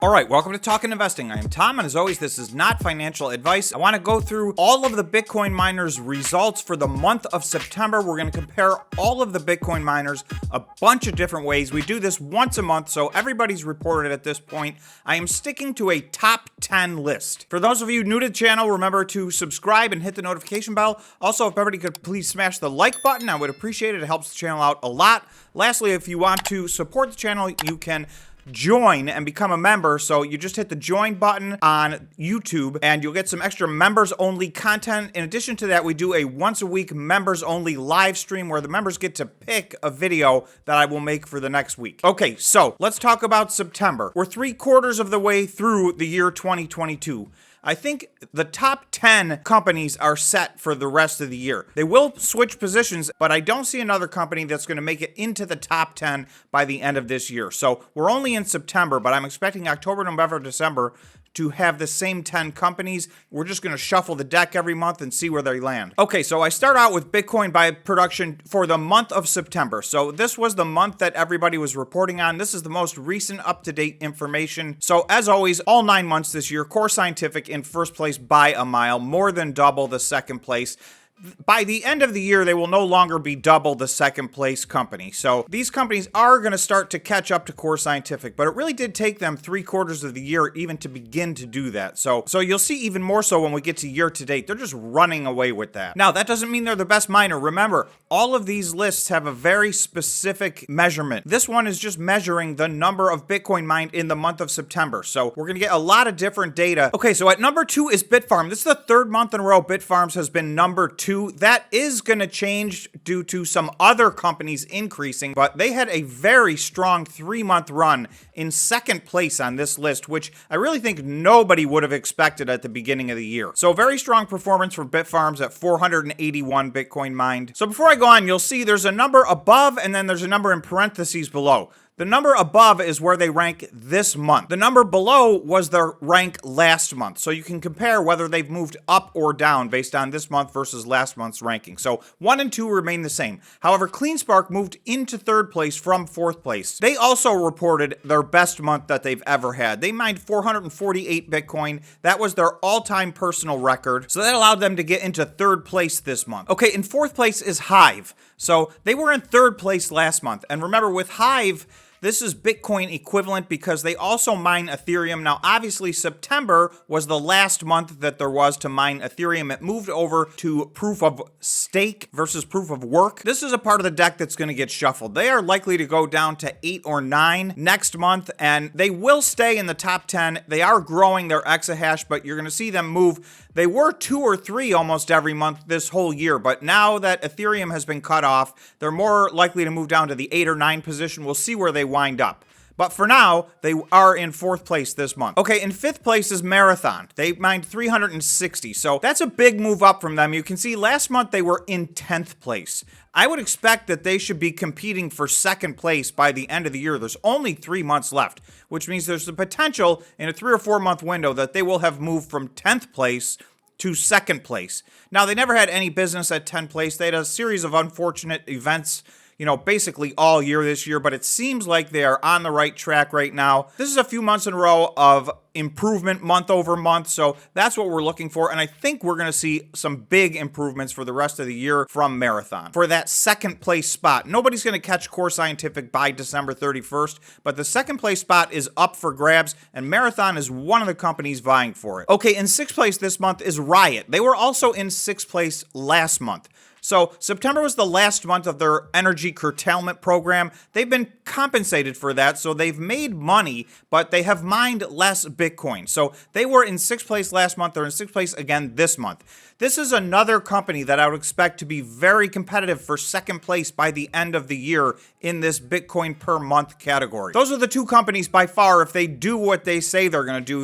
All right, welcome to Talkin Investing. I am Tom, and as always, this is not financial advice. I want to go through all of the Bitcoin miners' results for the month of September. We're going to compare all of the Bitcoin miners a bunch of different ways. We do this once a month, so everybody's reported at this point. I am sticking to a top 10 list. For those of you new to the channel, remember to subscribe and hit the notification bell. Also, if everybody could please smash the like button, I would appreciate it. It helps the channel out a lot. Lastly, if you want to support the channel, you can join and become a member. So you just hit the join button on YouTube and you'll get some extra members only content. In addition to that, we do a once a week members only live stream where the members get to pick a video that I will make for the next week. Okay, so let's talk about September. We're 3/4 of the way through the year 2022. I think the top 10 companies are set for the rest of the year. They will switch positions, but I don't see another company that's going to make it into the top 10 by the end of this year. So we're only in September, but I'm expecting October, November, December to have the same 10 companies. We're just going to shuffle the deck every month and see where they land. Okay, so I start out with Bitcoin by production for the month of September. So this was the month that everybody was reporting on. This is the most recent up-to-date information. So as always, all 9 months this year, Core Scientific in first place by a mile, more than double the second place. By the end of the year, they will no longer be double the second place company. So these companies are going to start to catch up to Core Scientific, but it really did take them 3/4 of the year even to begin to do that. So you'll see even more so when we get to year to date. They're just running away with that. Now, that doesn't mean they're the best miner. Remember, all of these lists have a very specific measurement. This one is just measuring the number of Bitcoin mined in the month of September. So we're going to get a lot of different data. Okay, so at number 2 is Bitfarms. This is the third month in a row Bitfarms has been number 2. That is going to change due to some other companies increasing, but they had a very strong 3-month run in second place on this list, which I really think nobody would have expected at the beginning of the year. So very strong performance for Bitfarms at 481 Bitcoin mined. So before I go on, you'll see there's a number above and then there's a number in parentheses below. The number above is where they rank this month. The number below was their rank last month. So you can compare whether they've moved up or down based on this month versus last month's ranking. So 1 and 2 remain the same. However, CleanSpark moved into third place from fourth place. They also reported their best month that they've ever had. They mined 448 Bitcoin. That was their all-time personal record. So that allowed them to get into third place this month. Okay, in fourth place is Hive. So they were in third place last month. And remember, with Hive, this is Bitcoin equivalent because they also mine Ethereum. Now, obviously, September was the last month that there was to mine Ethereum. It moved over to proof of stake versus proof of work. This is a part of the deck that's going to get shuffled. They are likely to go down to 8 or 9 next month, and they will stay in the top 10. They are growing their Exahash, but you're going to see them move. They were 2 or 3 almost every month this whole year, but now that Ethereum has been cut off, they're more likely to move down to the 8 or 9 position. We'll see where they wind up. But for now, they are in fourth place this month. Okay, in fifth place is Marathon. They mined 360, so that's a big move up from them. You can see last month they were in 10th place. I would expect that they should be competing for second place by the end of the year. There's only 3 months left, which means there's the potential in a 3 or 4 month window that they will have moved from 10th place to second place. Now, they never had any business at 10th place. They had a series of unfortunate events, basically all year this year, but it seems like they are on the right track right now. This is a few months in a row of improvement month over month, so that's what we're looking for, and I think we're going to see some big improvements for the rest of the year from Marathon. For that second place spot, nobody's going to catch Core Scientific by December 31st, but the second place spot is up for grabs, and Marathon is one of the companies vying for it. Okay, in sixth place this month is Riot. They were also in sixth place last month. So September was the last month of their energy curtailment program. They've been compensated for that, so they've made money, but they have mined less Bitcoin. So they were in sixth place last month. They're in sixth place again this month. This is another company that I would expect to be very competitive for second place by the end of the year in this Bitcoin per month category. Those are the two companies by far, if they do what they say they're going to do,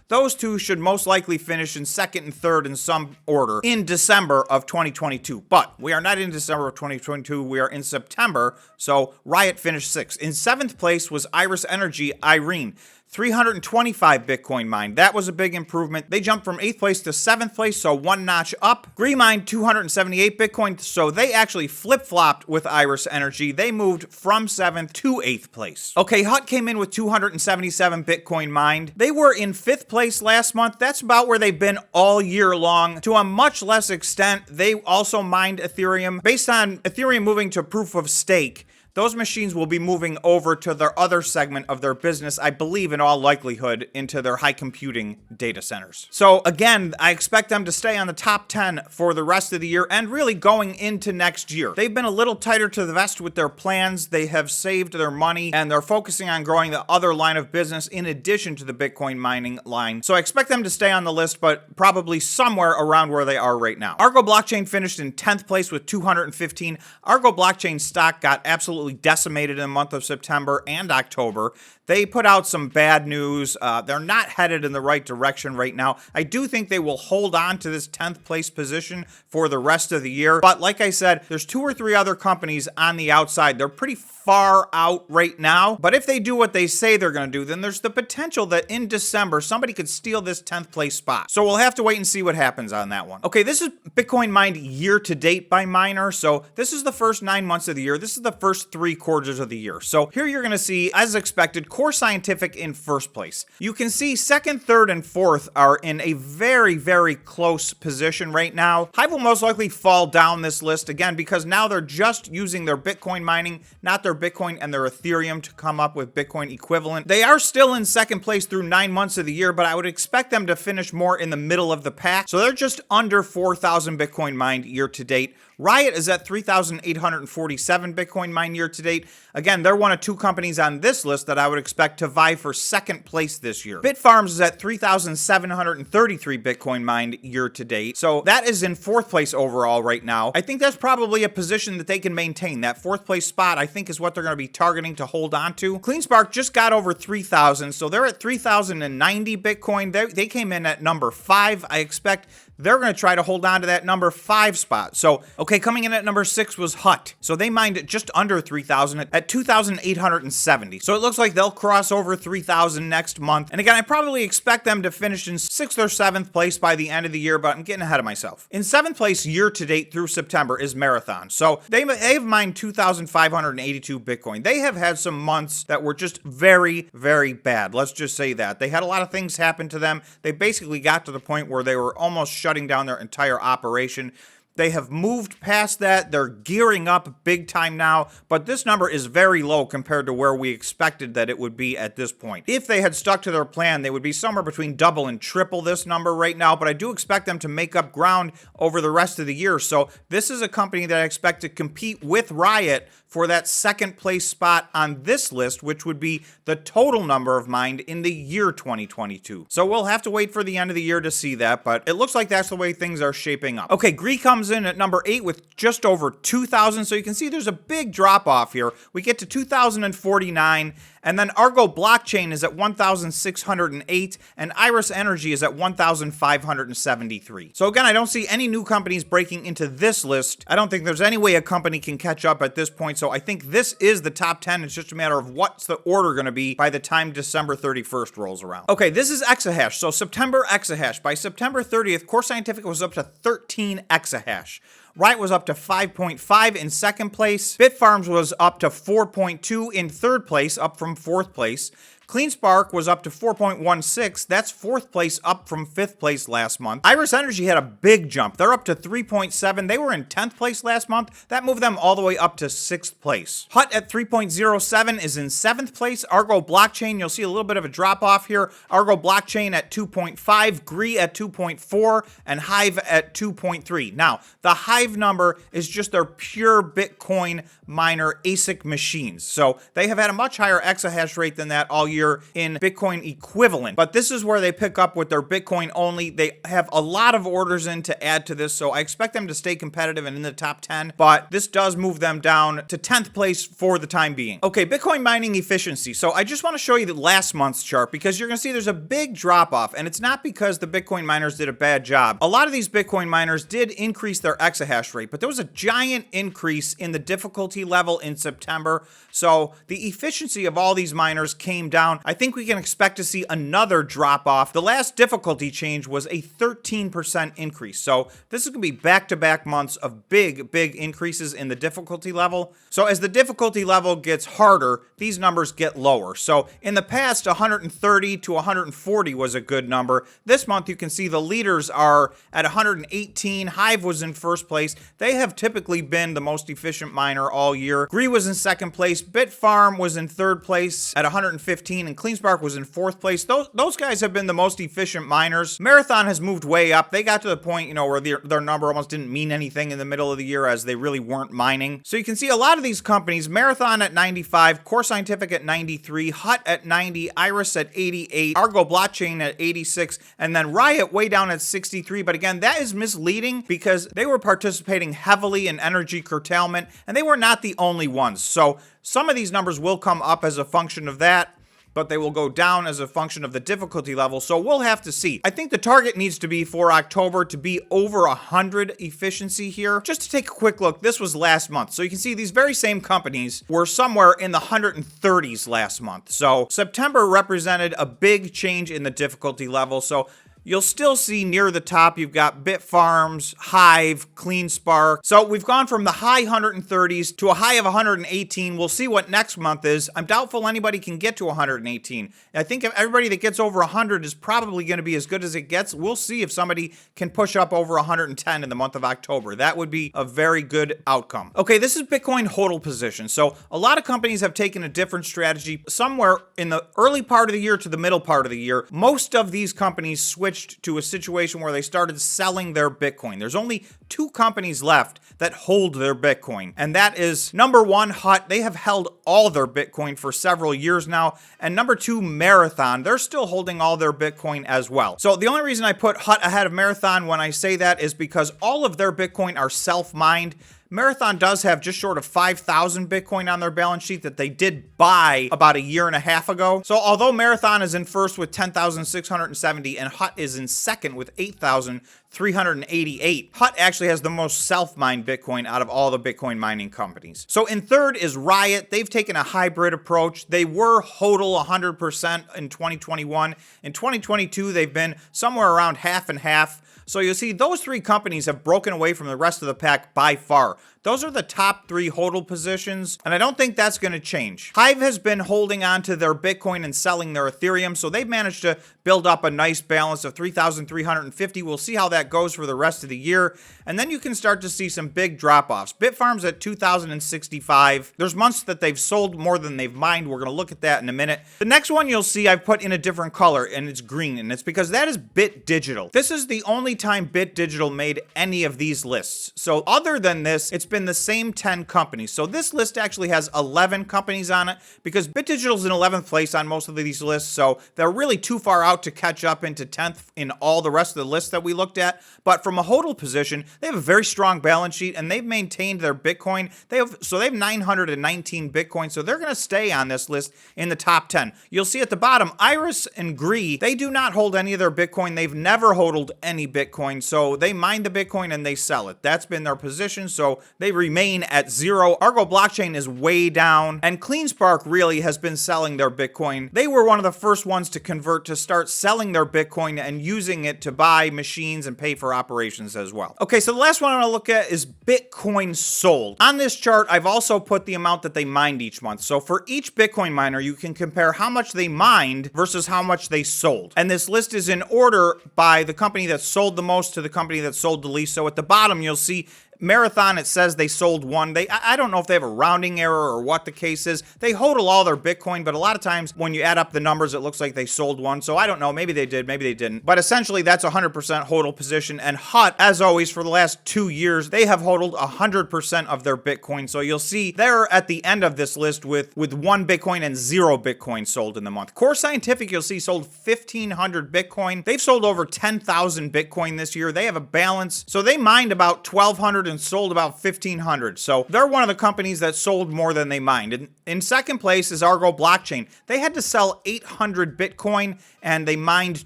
those two should most likely finish in second and third in some order in December of 2022. But we are not in December of 2022. We are in September. So Riot finished 6th. In 7th place was Iris Energy, Irene. 325 Bitcoin mined. That was a big improvement. They jumped from 8th place to 7th place, so one notch up. Gree mined 278 Bitcoin, so they actually flip-flopped with Iris Energy. They moved from 7th to 8th place. Okay, Hut came in with 277 Bitcoin mined. They were in 5th place last month. That's about where they've been all year long. To a much less extent, they also mined Ethereum. Based on Ethereum moving to proof of stake, those machines will be moving over to their other segment of their business, I believe in all likelihood, into their high computing data centers. So again, I expect them to stay on the top 10 for the rest of the year and really going into next year. They've been a little tighter to the vest with their plans. They have saved their money and they're focusing on growing the other line of business in addition to the Bitcoin mining line. So I expect them to stay on the list, but probably somewhere around where they are right now. Argo Blockchain finished in 10th place with 215. Argo Blockchain stock got absolutely decimated in the month of September and October. They put out some bad news. They're not headed in the right direction right now. I do think they will hold on to this 10th place position for the rest of the year. But like I said, there's 2 or 3 other companies on the outside. They're pretty far out right now. But if they do what they say they're going to do, then there's the potential that in December, somebody could steal this 10th place spot. So we'll have to wait and see what happens on that one. Okay, this is Bitcoin mined year to date by miner. So this is the first 9 months of the year. This is the first 3 quarters of the year. So here you're going to see, as expected, Core Scientific in first place. You can see second, third, and fourth are in a very, very close position right now. Hive will most likely fall down this list again because now they're just using their Bitcoin mining, not their Bitcoin and their Ethereum to come up with Bitcoin equivalent. They are still in second place through 9 months of the year, but I would expect them to finish more in the middle of the pack. So they're just under 4,000 Bitcoin mined year to date. Riot is at 3,847 Bitcoin mined year to date. Again, they're one of 2 companies on this list that I would expect to vie for second place this year. Bitfarms is at 3,733 Bitcoin mined year to date. So that is in 4th place overall right now. I think that's probably a position that they can maintain. That 4th place spot, I think, is what they're going to be targeting to hold on to. Cleanspark just got over 3,000, so they're at 3,090 Bitcoin. They came in at number 5. I expect they're going to try to hold on to that number 5 spot. So, okay, coming in at number 6 was Hut. So they mined it just under 3,000 at 2,870. So it looks like they'll cross over 3,000 next month. And again, I probably expect them to finish in 6th or 7th place by the end of the year, but I'm getting ahead of myself. In 7th place year to date through September is Marathon. So they've mined 2,582 Bitcoin. They have had some months that were just very, very bad. Let's just say that. They had a lot of things happen to them. They basically got to the point where they were almost shutting down their entire operation. They have moved past that. They're gearing up big time now, but this number is very low compared to where we expected that it would be at this point. If they had stuck to their plan, they would be somewhere between double and triple this number right now, but I do expect them to make up ground over the rest of the year. So this is a company that I expect to compete with Riot for that second place spot on this list, which would be the total number of mined in the year 2022. So we'll have to wait for the end of the year to see that, but it looks like that's the way things are shaping up. Okay, Gree comes in at number 8 with just over 2,000. So you can see there's a big drop off here. We get to 2,049. And then Argo Blockchain is at 1,608, and Iris Energy is at 1,573. So again, I don't see any new companies breaking into this list. I don't think there's any way a company can catch up at this point. So I think this is the top 10. It's just a matter of what's the order going to be by the time December 31st rolls around. Okay, this is Exahash. So September Exahash. By September 30th, Core Scientific was up to 13 Exahash. Riot was up to 5.5 in second place. Bitfarms was up to 4.2 in third place, up from 4th place. Cleanspark was up to 4.16. That's 4th place, up from 5th place last month. Iris Energy had a big jump. They're up to 3.7. They were in 10th place last month. That moved them all the way up to 6th place. Hut at 3.07 is in 7th place. Argo Blockchain, you'll see a little bit of a drop off here. Argo Blockchain at 2.5, Gree at 2.4, and Hive at 2.3. Now, the Hive number is just their pure Bitcoin miner ASIC machines. So they have had a much higher exahash rate than that all year in Bitcoin equivalent. But this is where they pick up with their Bitcoin only. They have a lot of orders in to add to this, so I expect them to stay competitive and in the top 10, but this does move them down to 10th place for the time being. Okay, Bitcoin mining efficiency. So I just want to show you the last month's chart because you're going to see there's a big drop off, and it's not because the Bitcoin miners did a bad job. A lot of these Bitcoin miners did increase their exahash rate, but there was a giant increase in the difficulty level in September. So the efficiency of all these miners came down down. I think we can expect to see another drop off. The last difficulty change was a 13% increase. So this is going to be back-to-back months of big increases in the difficulty level. So as the difficulty level gets harder, these numbers get lower. So in the past, 130 to 140 was a good number. This month, you can see the leaders are at 118. Hive was in first place. They have typically been the most efficient miner all year. Gree was in second place. Bitfarm was in third place at 115, and Cleanspark was in fourth place. Those guys have been the most efficient miners. Marathon has moved way up. They got to the point, where their number almost didn't mean anything in the middle of the year as they really weren't mining. So you can see a lot of these companies, Marathon at 95, Core Scientific at 93, Hut at 90, Iris at 88, Argo Blockchain at 86, and then Riot way down at 63. But again, that is misleading because they were participating heavily in energy curtailment, and they were not the only ones. So some of these numbers will come up as a function of that, but they will go down as a function of the difficulty level. So we'll have to see. I think the target needs to be for October to be over 100 efficiency here. Just to take a quick look, this was last month. So you can see these very same companies were somewhere in the 130s last month. So September represented a big change in the difficulty level. So you'll still see near the top, you've got Bitfarms, Hive, Cleanspark. So we've gone from the high 130s to a high of 118. We'll see what next month is. I'm doubtful anybody can get to 118. I think if everybody that gets over 100 is probably going to be as good as it gets. We'll see if somebody can push up over 110 in the month of October. That would be a very good outcome. Okay, this is Bitcoin Hodl Position. So a lot of companies have taken a different strategy. Somewhere in the early part of the year to the middle part of the year, most of these companies switched to a situation where they started selling their Bitcoin. There's only 2 companies left that hold their Bitcoin, and that is number 1, Hut. They have held all their Bitcoin for several years now, and number 2, Marathon. They're still holding all their Bitcoin as well. So the only reason I put Hut ahead of Marathon when I say that is because all of their Bitcoin are self-mined. Marathon does have just short of 5,000 Bitcoin on their balance sheet that they did buy about a year and a half ago. So although Marathon is in first with 10,670 and Hut is in second with 8,388, Hut actually has the most self-mined Bitcoin out of all the Bitcoin mining companies. So in third is Riot. They've taken a hybrid approach. They were HODL 100% in 2021. In 2022, they've been somewhere around half and half. So you'll see those 3 companies have broken away from the rest of the pack by far. Those are the top 3 HODL positions, and I don't think that's going to change. Hive has been holding on to their Bitcoin and selling their Ethereum, so they've managed to build up a nice balance of 3,350. We'll see how that goes for the rest of the year, and then you can start to see some big drop-offs. Bitfarms at 2,065. There's months that they've sold more than they've mined. We're going to look at that in a minute. The next one you'll see I've put in a different color, and it's green, and it's because that is BitDigital. This is the only time BitDigital made any of these lists. So other than this, it's been the same 10 companies. So this list actually has 11 companies on it because BitDigital is in 11th place on most of these lists. So they're really too far out to catch up into 10th in all the rest of the lists that we looked at. But from a HODL position, they have a very strong balance sheet and they've maintained their Bitcoin. They have 919 Bitcoin. So they're going to stay on this list in the top 10. You'll see at the bottom, Iris and Gree, they do not hold any of their Bitcoin. They've never hodled any Bitcoin. So they mine the Bitcoin and they sell it. That's been their position. So they remain at 0. Argo Blockchain is way down, and Cleanspark really has been selling their Bitcoin. They were one of the first ones to convert to start selling their Bitcoin and using it to buy machines and pay for operations as well. Okay, so the last one I want to look at is Bitcoin sold. On this chart, I've also put the amount that they mined each month. So for each Bitcoin miner, you can compare how much they mined versus how much they sold. And this list is in order by the company that sold the most to the company that sold the least. So at the bottom, you'll see Marathon, it says they sold 1. I don't know if they have a rounding error or what the case is. They hodl all their Bitcoin, but a lot of times when you add up the numbers, it looks like they sold 1. So I don't know. Maybe they did, maybe they didn't. But essentially, that's 100% hodl position. And Hut, as always, for the last 2 years, they have hodled 100% of their Bitcoin. So you'll see they're at the end of this list with 1 Bitcoin and 0 Bitcoin sold in the month. Core Scientific, you'll see, sold 1,500 Bitcoin. They've sold over 10,000 Bitcoin this year. They have a balance. So they mined about 1,200 1,500 and sold about 1,500. So they're one of the companies that sold more than they mined. In second place is Argo Blockchain. They had to sell 800 Bitcoin and they mined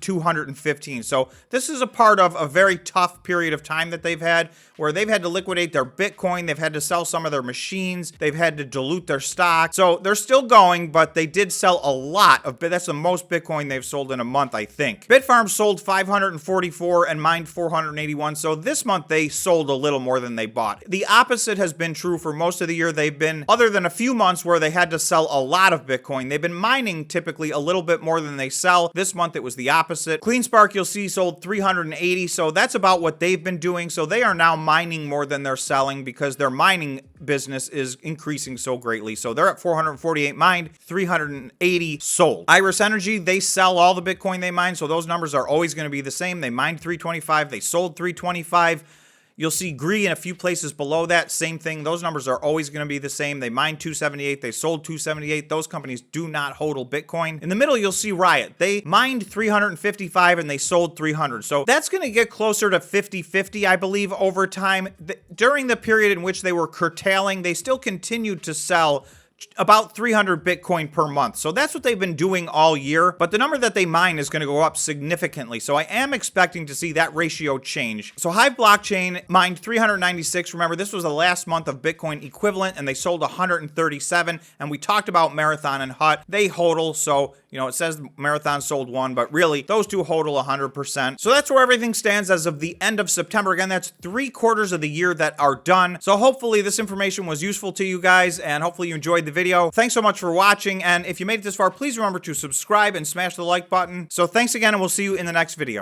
215. So this is a part of a very tough period of time that they've had, where they've had to liquidate their Bitcoin, they've had to sell some of their machines, they've had to dilute their stock. So they're still going, but they did sell a lot of, that's the most Bitcoin they've sold in a month, I think. Bitfarms sold 544 and mined 481. So this month they sold a little more than they bought. The opposite has been true for most of the year. They've been, other than a few months where they had to sell a lot of Bitcoin, they've been mining typically a little bit more than they sell. This month it was the opposite. Cleanspark, you'll see, sold 380. So that's about what they've been doing. So they are now mining more than they're selling because their mining business is increasing so greatly. So they're at 448 mined, 380 sold. Iris Energy, they sell all the Bitcoin they mine. So those numbers are always going to be the same. They mined 325, they sold 325. You'll see Gree in a few places below that, same thing. Those numbers are always going to be the same. They mined 278, they sold 278. Those companies do not hodl Bitcoin. In the middle, you'll see Riot. They mined 355 and they sold 300. So that's going to get closer to 50-50, I believe, over time. During the period in which they were curtailing, they still continued to sell about 300 Bitcoin per month. So that's what they've been doing all year, but the number that they mine is going to go up significantly. So I am expecting to see that ratio change. So Hive Blockchain mined 396. Remember, this was the last month of Bitcoin equivalent, and they sold 137. And we talked about Marathon and Hut. They hodl, so it says Marathon sold one, but really those two hodl 100%. So that's where everything stands as of the end of September. Again, that's 3/4 of the year that are done. So hopefully this information was useful to you guys, and hopefully you enjoyed the video. Thanks so much for watching, and if you made it this far, please remember to subscribe and smash the like button. So thanks again, and we'll see you in the next video.